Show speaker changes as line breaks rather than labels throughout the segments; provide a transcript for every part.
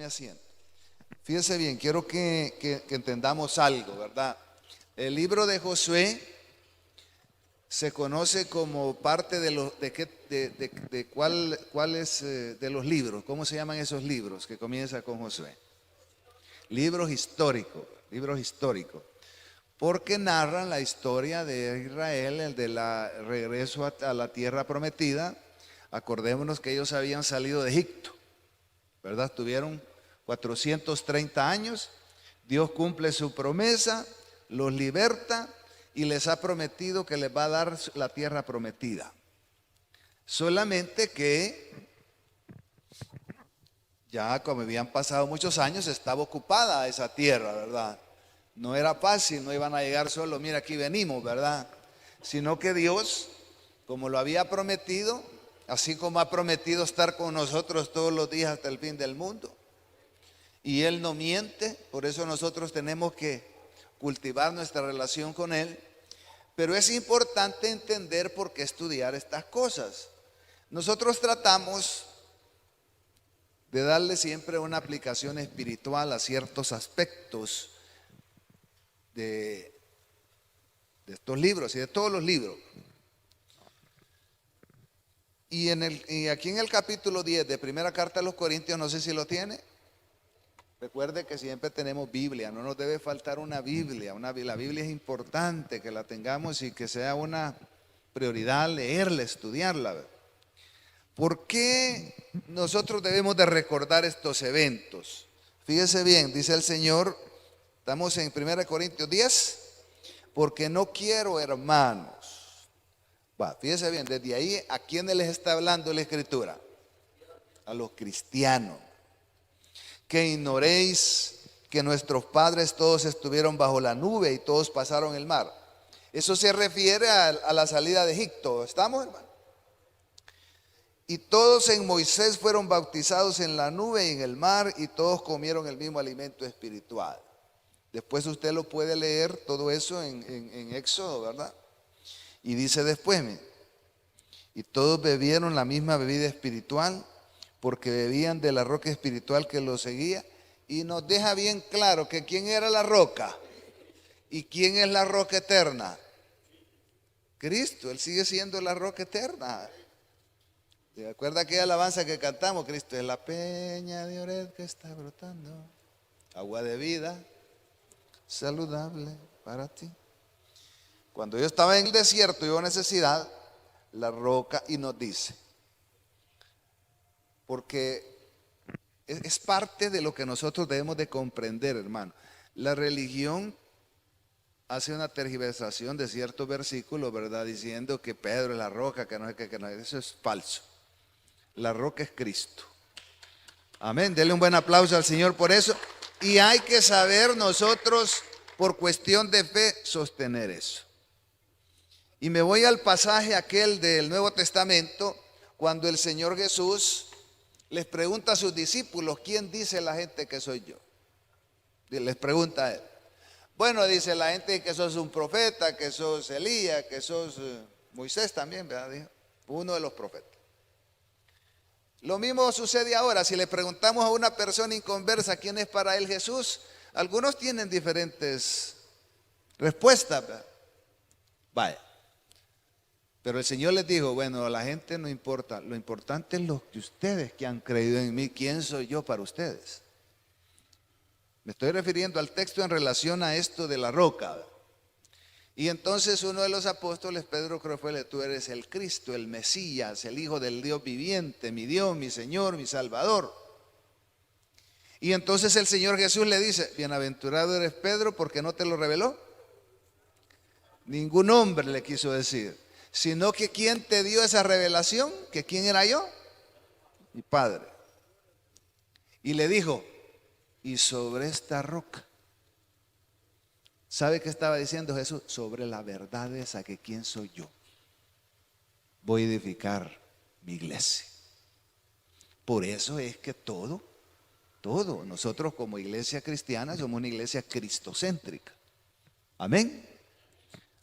asiento. Fíjese bien, quiero que entendamos algo, ¿verdad? El libro de Josué se conoce como parte de los cuáles de los libros. ¿Cómo se llaman esos libros que comienzan con Josué? Libros históricos, porque narran la historia de Israel, el de la regreso a la tierra prometida. Acordémonos que ellos habían salido de Egipto, ¿verdad? Tuvieron 430 años, Dios cumple su promesa, los liberta y les ha prometido que les va a dar la tierra prometida. Solamente que ya como habían pasado muchos años, estaba ocupada esa tierra, ¿verdad? No era fácil, no iban a llegar solo, mira aquí venimos, ¿verdad? Sino que Dios, como lo había prometido, así como ha prometido estar con nosotros todos los días hasta el fin del mundo, y Él no miente, por eso nosotros tenemos que cultivar nuestra relación con Él. Pero es importante entender por qué estudiar estas cosas. Nosotros tratamos de darle siempre una aplicación espiritual a ciertos aspectos de estos libros y de todos los libros. Y aquí en el capítulo 10 de primera carta a los Corintios, no sé si lo tiene. Recuerde que siempre tenemos Biblia, no nos debe faltar una Biblia. La Biblia es importante que la tengamos y que sea una prioridad leerla, estudiarla. ¿Por qué nosotros debemos de recordar estos eventos? Fíjese bien, dice el Señor, estamos en 1 Corintios 10, porque no quiero, hermanos. Fíjese bien, desde ahí, ¿a quiénes les está hablando la Escritura? A los cristianos. Que ignoréis que nuestros padres todos estuvieron bajo la nube y todos pasaron el mar. Eso se refiere a la salida de Egipto. ¿Estamos, hermano? Y todos en Moisés fueron bautizados en la nube y en el mar, y todos comieron el mismo alimento espiritual. Después usted lo puede leer todo eso en Éxodo, ¿verdad? Y dice después, y todos bebieron la misma bebida espiritual, porque bebían de la roca espiritual que los seguía. Y nos deja bien claro que quién era la roca y quién es la roca eterna. Cristo, Él sigue siendo la roca eterna. ¿Te acuerdas aquella alabanza que cantamos? Cristo es la peña de Ored que está brotando, agua de vida, saludable para ti. Cuando yo estaba en el desierto y hubo necesidad, la roca, y nos dice, porque es parte de lo que nosotros debemos de comprender, hermano. La religión hace una tergiversación de ciertos versículos, ¿verdad? Diciendo que Pedro es la roca, que no es que no, eso es falso. La roca es Cristo. Amén. Denle un buen aplauso al Señor por eso. Y hay que saber nosotros, por cuestión de fe, sostener eso. Y me voy al pasaje aquel del Nuevo Testamento, cuando el Señor Jesús les pregunta a sus discípulos, ¿quién dice la gente que soy yo? Les pregunta a Él. Bueno, dice la gente que sos un profeta, que sos Elías, que sos Moisés también, ¿verdad? Dijo, uno de los profetas. Lo mismo sucede ahora, si le preguntamos a una persona inconversa quién es para él Jesús, algunos tienen diferentes respuestas, ¿verdad? Vaya. Pero el Señor les dijo, bueno, a la gente no importa, lo importante es lo que ustedes que han creído en mí, ¿quién soy yo para ustedes? Me estoy refiriendo al texto en relación a esto de la roca. Y entonces uno de los apóstoles, Pedro creo fue, tú eres el Cristo, el Mesías, el Hijo del Dios viviente, mi Dios, mi Señor, mi Salvador. Y entonces el Señor Jesús le dice, bienaventurado eres Pedro, porque no te lo reveló ningún hombre, le quiso decir, sino que ¿quién te dio esa revelación? ¿Que quién era yo? Mi Padre. Y le dijo, y sobre esta roca, ¿sabe qué estaba diciendo Jesús? Sobre la verdad esa que quién soy yo, voy a edificar mi iglesia. Por eso es que todo, nosotros como iglesia cristiana somos una iglesia cristocéntrica. Amén.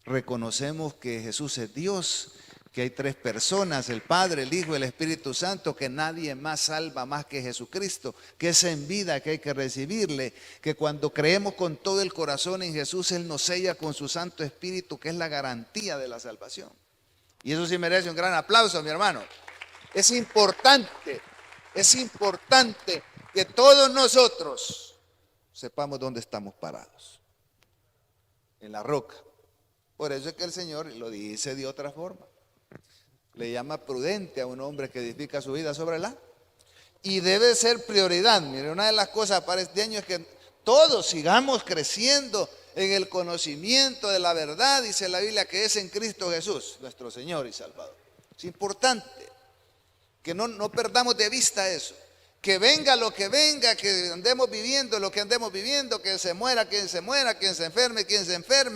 Reconocemos que Jesús es Dios, que hay tres personas, el Padre, el Hijo y el Espíritu Santo, que nadie más salva más que Jesucristo, que es en vida que hay que recibirle, que cuando creemos con todo el corazón en Jesús, Él nos sella con su Santo Espíritu, que es la garantía de la salvación. Y eso sí merece un gran aplauso, mi hermano. Es importante que todos nosotros sepamos dónde estamos parados, en la roca. Por eso es que el Señor lo dice de otra forma. Le llama prudente a un hombre que edifica su vida sobre la. Y debe ser prioridad. Mire, una de las cosas para este año es que todos sigamos creciendo en el conocimiento de la verdad, dice la Biblia, que es en Cristo Jesús, nuestro Señor y Salvador. Es importante que no perdamos de vista eso. Que venga lo que venga, que andemos viviendo lo que andemos viviendo, que se muera quien se muera, quien se enferme,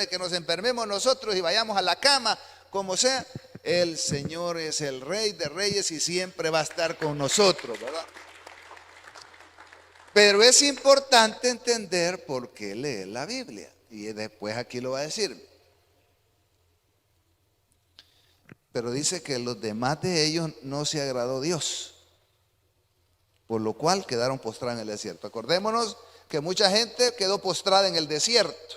que nos enfermemos nosotros y vayamos a la cama, como sea. El Señor es el Rey de Reyes y siempre va a estar con nosotros, ¿verdad? Pero es importante entender por qué leer la Biblia. Y después aquí lo va a decir. Pero dice que los demás de ellos no se agradó Dios, por lo cual quedaron postrados en el desierto. Acordémonos que mucha gente quedó postrada en el desierto.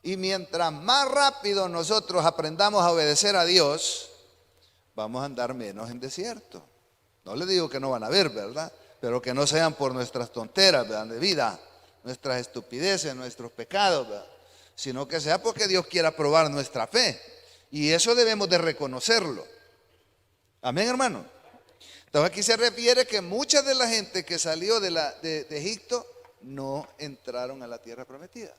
Y mientras más rápido nosotros aprendamos a obedecer a Dios, vamos a andar menos en desierto. No les digo que no van a haber, ¿verdad? Pero que no sean por nuestras tonteras, ¿verdad?, de vida, nuestras estupideces, nuestros pecados, ¿verdad?, sino que sea porque Dios quiera probar nuestra fe. Y eso debemos de reconocerlo. Amén, hermano. Entonces aquí se refiere que mucha de la gente que salió de Egipto no entraron a la tierra prometida.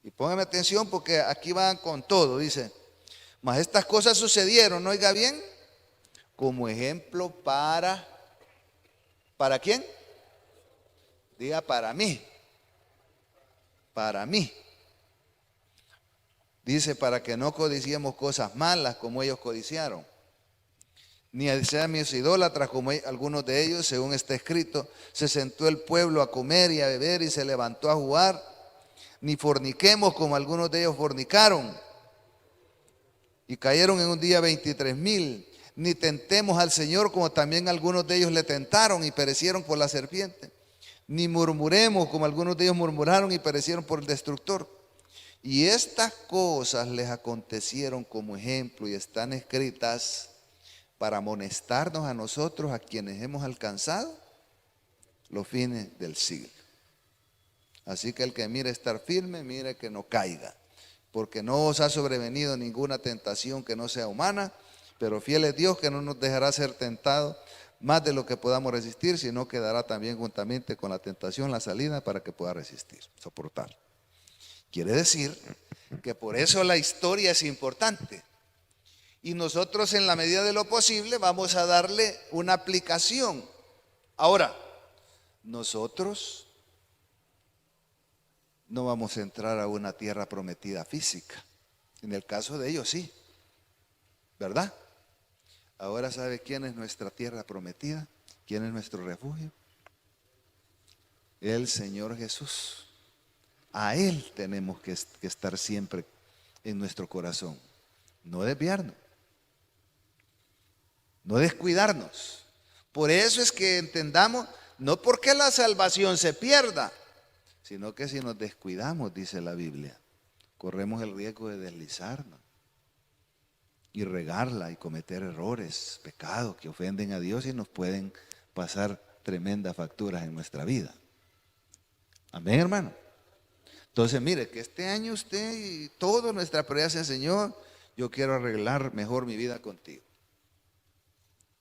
Y póngame atención porque aquí van con todo, dice, mas estas cosas sucedieron, ¿no oiga bien? Como ejemplo ¿para quién? Diga para mí. Para mí. Dice, para que no codiciemos cosas malas como ellos codiciaron, ni seamos idólatras como algunos de ellos, según está escrito, se sentó el pueblo a comer y a beber y se levantó a jugar. Ni forniquemos como algunos de ellos fornicaron y cayeron en un día 23,000. Ni tentemos al Señor como también algunos de ellos le tentaron y perecieron por la serpiente. Ni murmuremos como algunos de ellos murmuraron y perecieron por el destructor. Y estas cosas les acontecieron como ejemplo y están escritas para amonestarnos a nosotros, a quienes hemos alcanzado los fines del siglo. Así que el que mire estar firme, mire que no caiga, porque no os ha sobrevenido ninguna tentación que no sea humana, pero fiel es Dios que no nos dejará ser tentados más de lo que podamos resistir, sino que dará también juntamente con la tentación la salida para que pueda resistir, soportar. Quiere decir que por eso la historia es importante. Y nosotros en la medida de lo posible vamos a darle una aplicación. Ahora, nosotros no vamos a entrar a una tierra prometida física. En el caso de ellos sí, ¿verdad? Ahora, ¿sabe quién es nuestra tierra prometida? ¿Quién es nuestro refugio? El Señor Jesús. A Él tenemos que estar siempre en nuestro corazón. No desviarnos. No descuidarnos. Por eso es que entendamos, no porque la salvación se pierda, sino que si nos descuidamos, dice la Biblia, corremos el riesgo de deslizarnos y regarla y cometer errores, pecados que ofenden a Dios y nos pueden pasar tremendas facturas en nuestra vida. Amén, hermano. Entonces, mire, que este año usted y toda nuestra prioridad sea, Señor, yo quiero arreglar mejor mi vida contigo.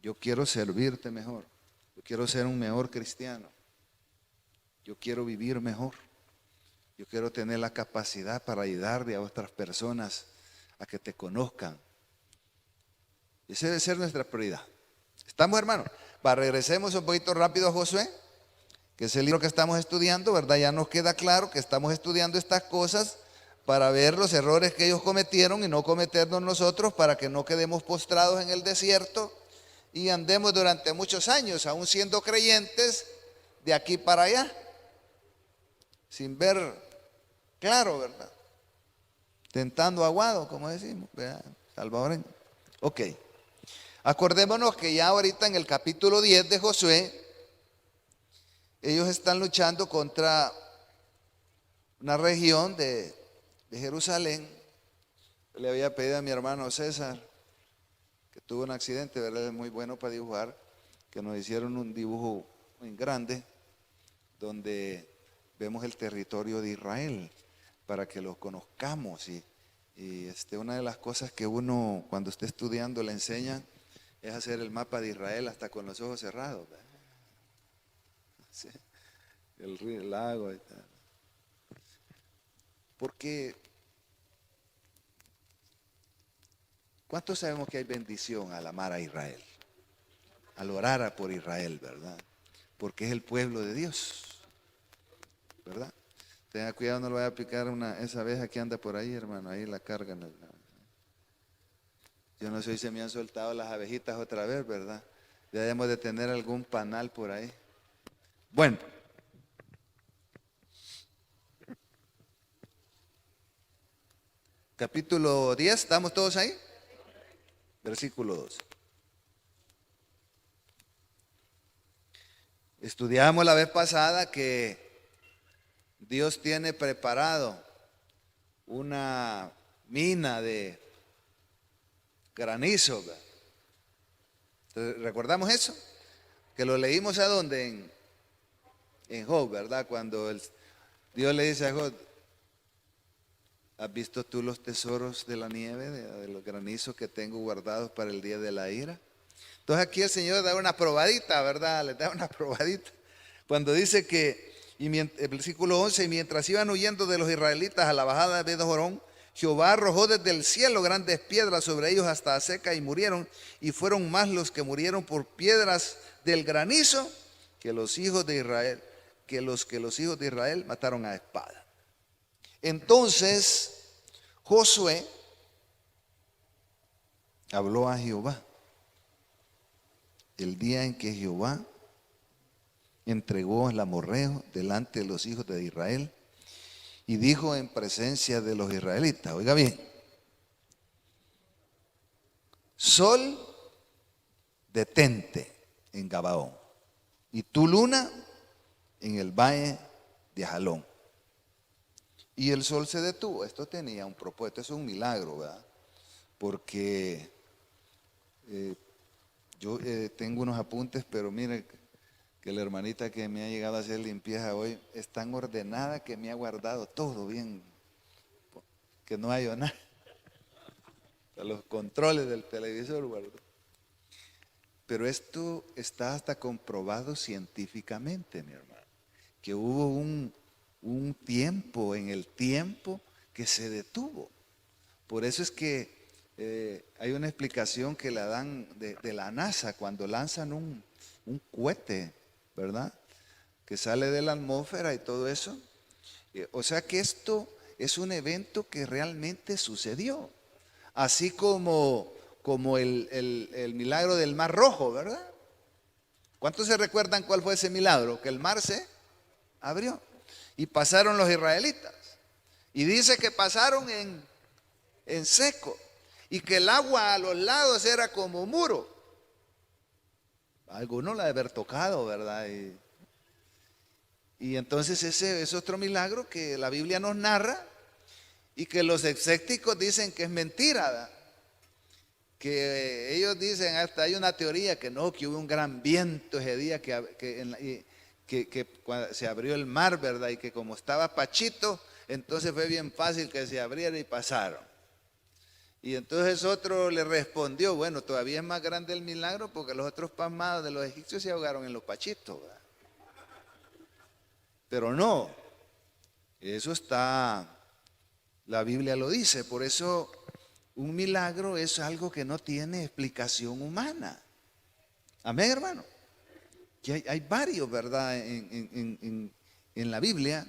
Yo quiero servirte mejor. Yo quiero ser un mejor cristiano. Yo quiero vivir mejor. Yo quiero tener la capacidad para ayudarle a otras personas a que te conozcan. Esa debe ser nuestra prioridad. ¿Estamos, hermanos? Regresemos un poquito rápido a Josué, que es el libro que estamos estudiando, ¿verdad? Ya nos queda claro que estamos estudiando estas cosas para ver los errores que ellos cometieron y no cometernos nosotros, para que no quedemos postrados en el desierto y andemos durante muchos años, aún siendo creyentes, de aquí para allá, sin ver claro, ¿verdad? tentando aguado, como decimos, ¿verdad? Salvadoreño. Ok. Acordémonos que ya ahorita en el capítulo 10 de Josué, ellos están luchando contra una región de Jerusalén. Le había pedido a mi hermano César, que tuvo un accidente, ¿verdad? Es muy bueno para dibujar, que nos hicieron un dibujo muy grande donde vemos el territorio de Israel para que lo conozcamos. Y una de las cosas que uno cuando esté estudiando le enseñan es hacer el mapa de Israel hasta con los ojos cerrados, ¿verdad? Sí, el río, el lago y tal. Porque ¿cuántos sabemos que hay bendición al amar a Israel? Al orar por Israel, ¿verdad? Porque es el pueblo de Dios, ¿verdad? Tenga cuidado, no le vaya a picar esa abeja que anda por ahí, hermano, ahí la cargan. Yo no sé si se me han soltado las abejitas otra vez, ¿verdad? Ya debemos de tener algún panal por ahí. Bueno. Capítulo 10, ¿estamos todos ahí? Versículo 2. Estudiamos la vez pasada que Dios tiene preparado una mina de granizo. ¿Recordamos eso? Que lo leímos ¿a dónde? En Job, ¿verdad? Cuando Dios le dice a Job, ¿has visto tú los tesoros de la nieve, de los granizos que tengo guardados para el día de la ira? Entonces aquí el Señor da una probadita, ¿verdad? Les da una probadita. Cuando dice que, el versículo 11, y mientras iban huyendo de los israelitas a la bajada de Jorón, Jehová arrojó desde el cielo grandes piedras sobre ellos hasta Azeca y murieron, y fueron más los que murieron por piedras del granizo que los hijos de Israel, que los hijos de Israel mataron a espada. Entonces Josué habló a Jehová el día en que Jehová entregó el amorreo delante de los hijos de Israel y dijo en presencia de los israelitas, oiga bien, sol, detente en Gabaón y tu luna en el valle de Ajalón. Y el sol se detuvo. Esto tenía un propósito, eso es un milagro, ¿verdad? Porque yo tengo unos apuntes, pero mire que la hermanita que me ha llegado a hacer limpieza hoy es tan ordenada que me ha guardado todo bien, que no hay nada. Los controles del televisor guardó. Pero esto está hasta comprobado científicamente, mi hermano, que hubo un tiempo en el tiempo que se detuvo. Por eso es que hay una explicación que la dan de la NASA cuando lanzan un cohete, ¿verdad? Que sale de la atmósfera y todo eso. O sea que esto es un evento que realmente sucedió. Así como el milagro del Mar Rojo, ¿verdad? ¿Cuántos se recuerdan cuál fue ese milagro? Que el mar se abrió y pasaron los israelitas. Y dice que pasaron en seco y que el agua a los lados era como muro. Alguno la debe haber tocado, ¿verdad? Y entonces ese es otro milagro que la Biblia nos narra y que los escépticos dicen que es mentira, ¿verdad? Que ellos dicen, hasta hay una teoría que no, que hubo un gran viento ese día que se abrió el mar, ¿verdad? Y que como estaba pachito, entonces fue bien fácil que se abriera y pasaron. Y entonces otro le respondió, bueno, todavía es más grande el milagro porque los otros pasmados de los egipcios se ahogaron en los pachitos, ¿verdad? Pero no, eso está, la Biblia lo dice, por eso un milagro es algo que no tiene explicación humana. Amén, hermano. Que hay varios, ¿verdad? En la Biblia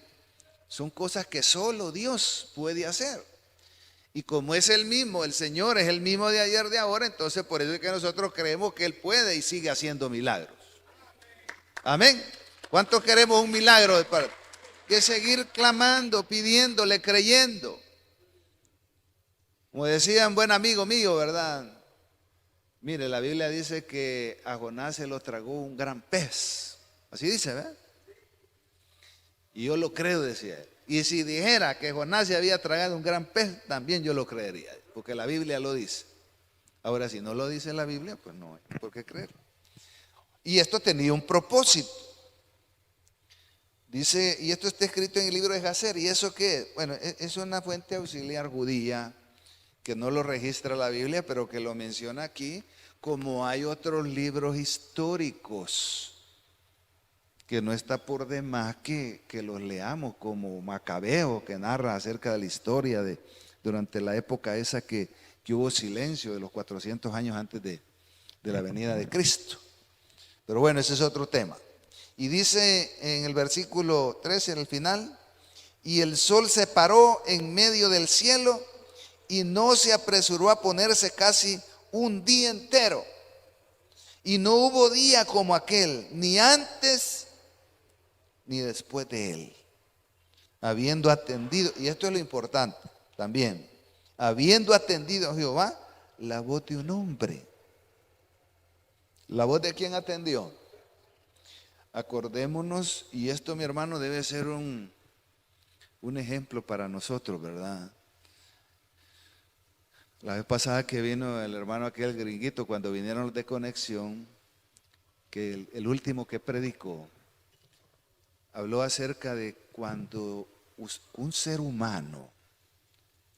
son cosas que solo Dios puede hacer. Y como es el mismo, el Señor es el mismo de ayer, de ahora, entonces por eso es que nosotros creemos que Él puede y sigue haciendo milagros. Amén. ¿Cuántos queremos un milagro de parte? Que seguir clamando, pidiéndole, creyendo. Como decía un buen amigo mío, ¿verdad? Mire, la Biblia dice que a Jonás se lo tragó un gran pez. Así dice, ¿verdad? Y yo lo creo, decía él. Y si dijera que Jonás se había tragado un gran pez, también yo lo creería, porque la Biblia lo dice. Ahora, si no lo dice la Biblia, pues no hay por qué creerlo. Y esto tenía un propósito. Dice, y esto está escrito en el libro de Jacer. ¿Y eso qué? Bueno, es una fuente auxiliar judía que no lo registra la Biblia, pero que lo menciona aquí, como hay otros libros históricos que no está por demás que los leamos, como Macabeo, que narra acerca de la historia de durante la época esa que hubo silencio de los 400 años antes de la venida de Cristo. Pero bueno, ese es otro tema. Y dice en el versículo 13, en el final, y el sol se paró en medio del cielo y no se apresuró a ponerse casi un día entero. Y no hubo día como aquel, ni antes ni después de él. Habiendo atendido, y esto es lo importante también, habiendo atendido a Jehová la voz de un hombre. ¿La voz de quién atendió? Acordémonos, y esto, mi hermano, debe ser un ejemplo para nosotros, ¿verdad? La vez pasada que vino el hermano aquel gringuito, cuando vinieron los de Conexión, que el último que predicó, habló acerca de cuando un ser humano,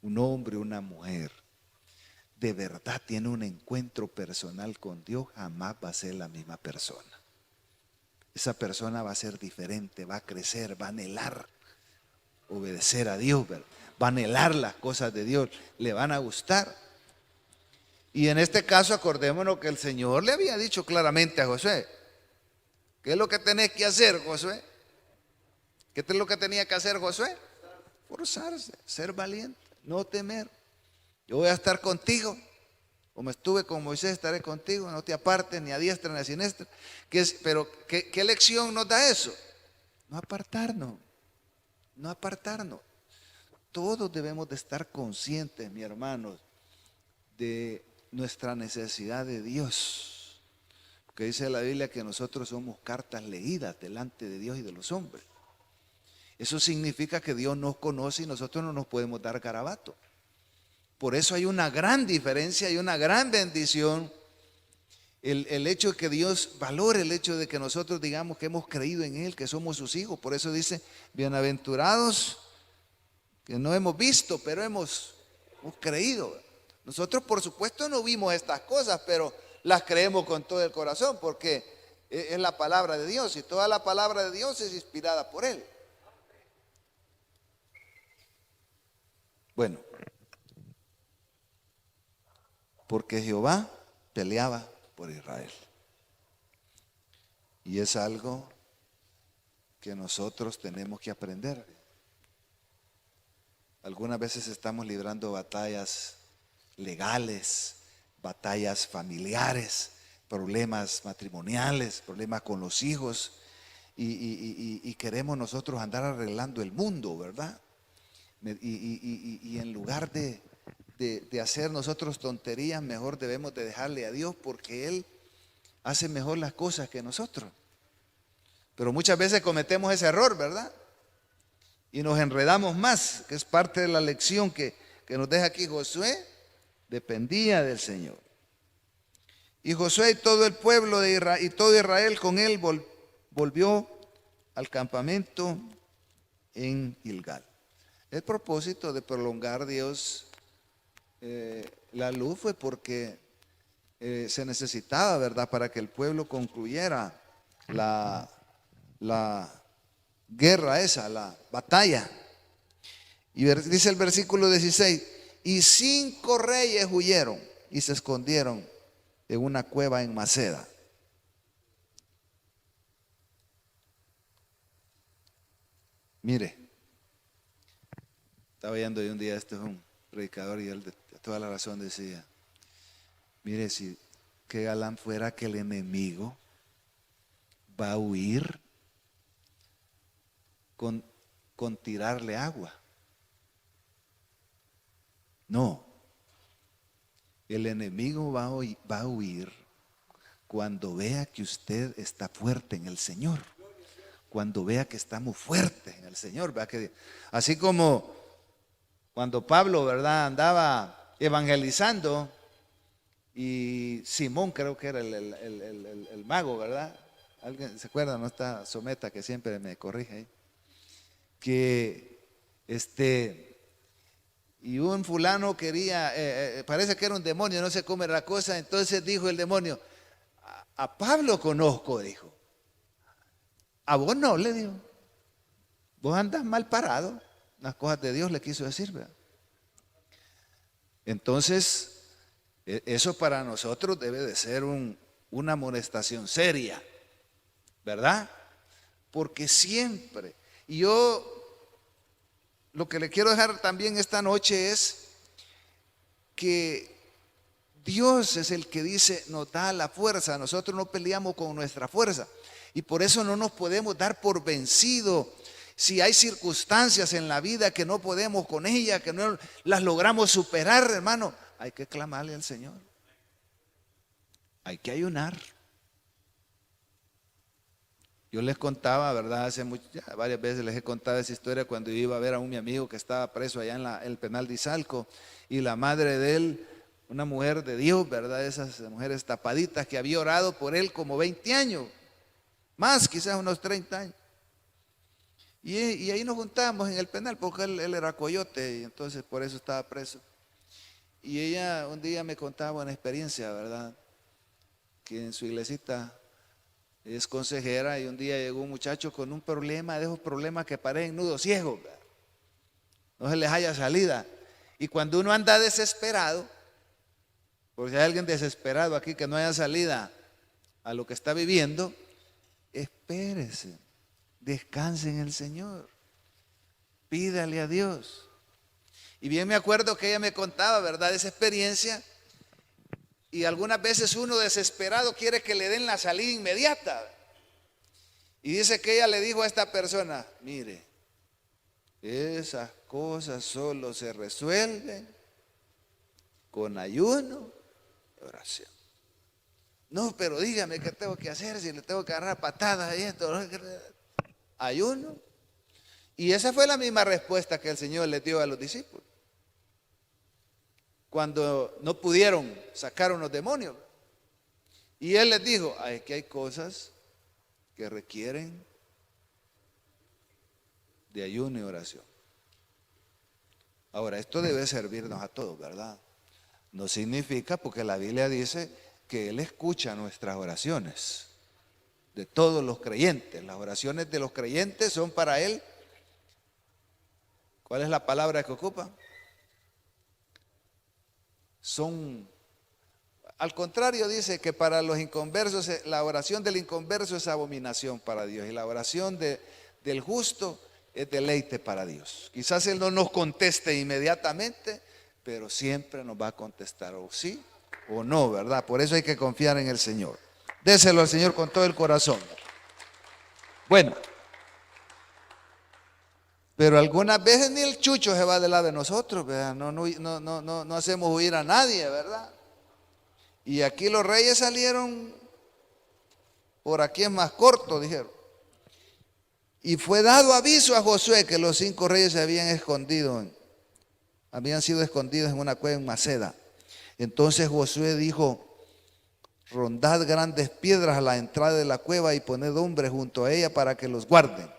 un hombre, una mujer, de verdad tiene un encuentro personal con Dios, jamás va a ser la misma persona. Esa persona va a ser diferente, va a crecer, va a anhelar obedecer a Dios, ¿verdad? Va a anhelar las cosas de Dios, le van a gustar. Y en este caso acordémonos que el Señor le había dicho claramente a Josué, ¿qué es lo que tenés que hacer, Josué? ¿Qué es lo que tenía que hacer Josué? Forzarse, ser valiente, no temer. Yo voy a estar contigo, como estuve con Moisés, estaré contigo, no te apartes ni a diestra ni a siniestra. Pero ¿qué lección nos da eso? No apartarnos, no apartarnos. Todos debemos de estar conscientes, mi hermanos, de nuestra necesidad de Dios. Porque dice la Biblia que nosotros somos cartas leídas delante de Dios y de los hombres. Eso significa que Dios nos conoce y nosotros no nos podemos dar garabato. Por eso hay una gran diferencia y una gran bendición el hecho de que Dios valore el hecho de que nosotros digamos que hemos creído en Él, que somos sus hijos. Por eso dice, bienaventurados que no hemos visto, pero hemos creído. Nosotros por supuesto no vimos estas cosas, pero las creemos con todo el corazón porque es la palabra de Dios y toda la palabra de Dios es inspirada por Él. Bueno, porque Jehová peleaba por Israel. Y es algo que nosotros tenemos que aprender. Algunas veces estamos librando batallas legales, batallas familiares, problemas matrimoniales, problemas con los hijos, y queremos nosotros andar arreglando el mundo, ¿verdad? Y en lugar de hacer nosotros tonterías, mejor debemos de dejarle a Dios porque Él hace mejor las cosas que nosotros. Pero muchas veces cometemos ese error, ¿verdad? Y nos enredamos más, que es parte de la lección que nos deja aquí Josué. Dependía del Señor. Y Josué y todo el pueblo de Israel, y todo Israel con él volvió al campamento en Gilgal. El propósito de prolongar Dios la luz fue porque se necesitaba, ¿verdad?, para que el pueblo concluyera la guerra esa, la batalla. Y dice el versículo 16, y 5 reyes huyeron y se escondieron en una cueva en Maceda. Mire, estaba oyendo de un día, este es un predicador y él de toda la razón decía, mire, si qué galán fuera que el enemigo va a huir con tirarle agua. No, El enemigo va a huir cuando vea que usted está fuerte en el Señor. Cuando vea que estamos fuertes en el Señor. Así como cuando Pablo, ¿verdad?, andaba evangelizando y Simón, creo que era el mago, ¿verdad? ¿Alguien se acuerda? No está Someta, que siempre me corrige ahí. Y un fulano quería, parece que era un demonio, no sé cómo era la cosa. Entonces dijo el demonio: a Pablo conozco, dijo. A vos no, le dijo. Vos andas mal parado. Las cosas de Dios le quiso decir, ¿verdad? Entonces, eso para nosotros debe de ser una amonestación seria, ¿verdad? Porque siempre, y yo lo que le quiero dejar también esta noche es que Dios es el que dice, nos da la fuerza. Nosotros no peleamos con nuestra fuerza y por eso no nos podemos dar por vencido. Si hay circunstancias en la vida que no podemos con ellas, que no las logramos superar, hermano, hay que clamarle al Señor. Hay que ayunar. Yo les contaba, ¿verdad? Varias veces les he contado esa historia cuando yo iba a ver a mi amigo que estaba preso allá en el penal de Izalco, y la madre de él, una mujer de Dios, ¿verdad? Esas mujeres tapaditas que había orado por él como 20 años, más quizás unos 30 años. Y ahí nos juntábamos en el penal porque él era coyote y entonces por eso estaba preso. Y ella un día me contaba una experiencia, ¿verdad? Que en su iglesita es consejera y un día llegó un muchacho con un problema, de esos problemas que parecen nudos ciegos, ¿verdad? No se les haya salida. Y cuando uno anda desesperado, porque si hay alguien desesperado aquí que no haya salida a lo que está viviendo, espérese. Descanse en el Señor, pídale a Dios. Y bien me acuerdo que ella me contaba, ¿verdad?, esa experiencia. Y algunas veces uno desesperado quiere que le den la salida inmediata. Y dice que ella le dijo a esta persona: mire, esas cosas solo se resuelven con ayuno y oración. No, pero dígame qué tengo que hacer, si le tengo que agarrar patadas y esto. Ayuno. Y esa fue la misma respuesta que el Señor le dio a los discípulos cuando no pudieron sacar unos demonios. Y Él les dijo: que hay cosas que requieren de ayuno y oración. Ahora, esto debe servirnos a todos, ¿verdad? No significa, porque la Biblia dice que Él escucha nuestras oraciones, de todos los creyentes. Las oraciones de los creyentes son para Él. ¿Cuál es la palabra que ocupa? Al contrario, dice que para los inconversos, la oración del inconverso es abominación para Dios, y la oración del justo es deleite para Dios. Quizás Él no nos conteste inmediatamente, pero siempre nos va a contestar, o sí o no, ¿verdad? Por eso hay que confiar en el Señor. Déselo al Señor con todo el corazón. Bueno, pero algunas veces ni el chucho se va del lado de nosotros, ¿verdad? No hacemos huir a nadie, ¿verdad? Y aquí los reyes salieron, por aquí es más corto, dijeron. Y fue dado aviso a Josué que los 5 reyes se habían sido escondidos en una cueva en Maceda. Entonces Josué dijo: rondad grandes piedras a la entrada de la cueva y poned hombres junto a ella para que los guarden.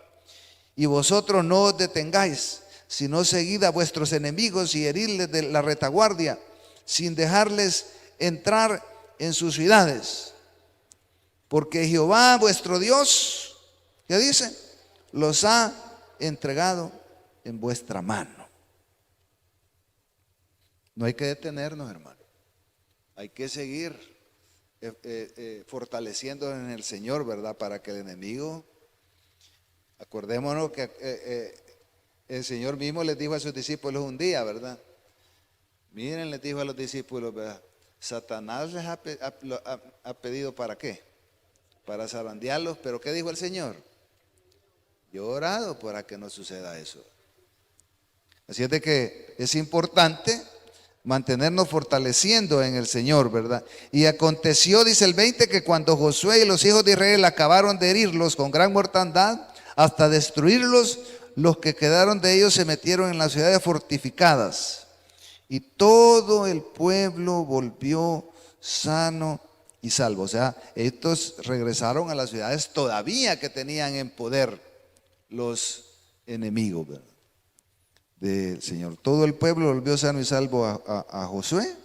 Y vosotros no os detengáis, sino seguid a vuestros enemigos y heridles de la retaguardia, sin dejarles entrar en sus ciudades. Porque Jehová vuestro Dios, ¿qué dice?, los ha entregado en vuestra mano. No hay que detenernos, hermano. Hay que seguir fortaleciéndonos en el Señor, ¿verdad? Para que el enemigo, acordémonos que el Señor mismo les dijo a sus discípulos un día, ¿verdad? Miren, les dijo a los discípulos, ¿verdad? Satanás les ha pedido ¿para qué? Para zarandearlos, pero ¿qué dijo el Señor? Yo he orado para que no suceda eso. Así es de que es importante mantenernos fortaleciendo en el Señor, ¿verdad? Y aconteció, dice el 20, que cuando Josué y los hijos de Israel acabaron de herirlos con gran mortandad, hasta destruirlos, los que quedaron de ellos se metieron en las ciudades fortificadas. Y todo el pueblo volvió sano y salvo. O sea, estos regresaron a las ciudades todavía que tenían en poder los enemigos, ¿verdad?, del Señor. Todo el pueblo volvió sano y salvo a Josué,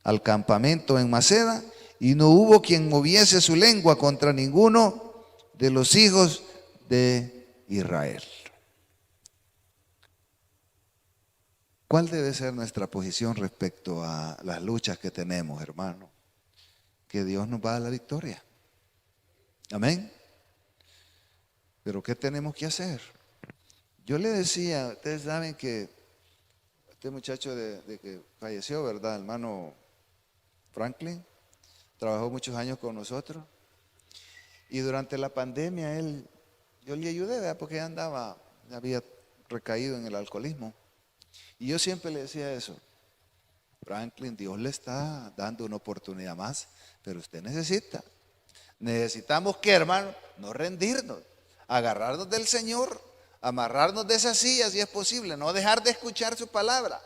al campamento en Maceda, y no hubo quien moviese su lengua contra ninguno de los hijos de Israel. ¿Cuál debe ser nuestra posición respecto a las luchas que tenemos, hermano? Que Dios nos va a dar la victoria. Amén. Pero ¿qué tenemos que hacer? Yo le decía, ustedes saben que este muchacho de que falleció, ¿verdad? Hermano Franklin, trabajó muchos años con nosotros. Y durante la pandemia yo le ayudé, ¿verdad? Porque había recaído en el alcoholismo. Y yo siempre le decía eso: Franklin, Dios le está dando una oportunidad más, pero usted necesitamos que, hermano, no rendirnos, agarrarnos del Señor, amarrarnos de esa silla si es posible, no dejar de escuchar su palabra,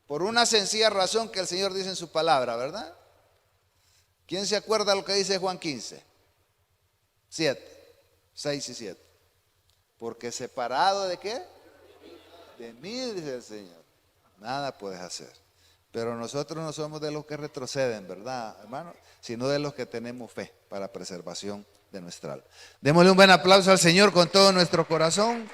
por una sencilla razón que el Señor dice en su palabra, ¿verdad? ¿Quién se acuerda lo que dice Juan 15? 6 y 7. Porque separado de ¿qué? De mí, dice el Señor, nada puedes hacer. Pero nosotros no somos de los que retroceden, ¿verdad, hermano? Sino de los que tenemos fe para preservación de nuestra alma. Démosle un buen aplauso al Señor con todo nuestro corazón.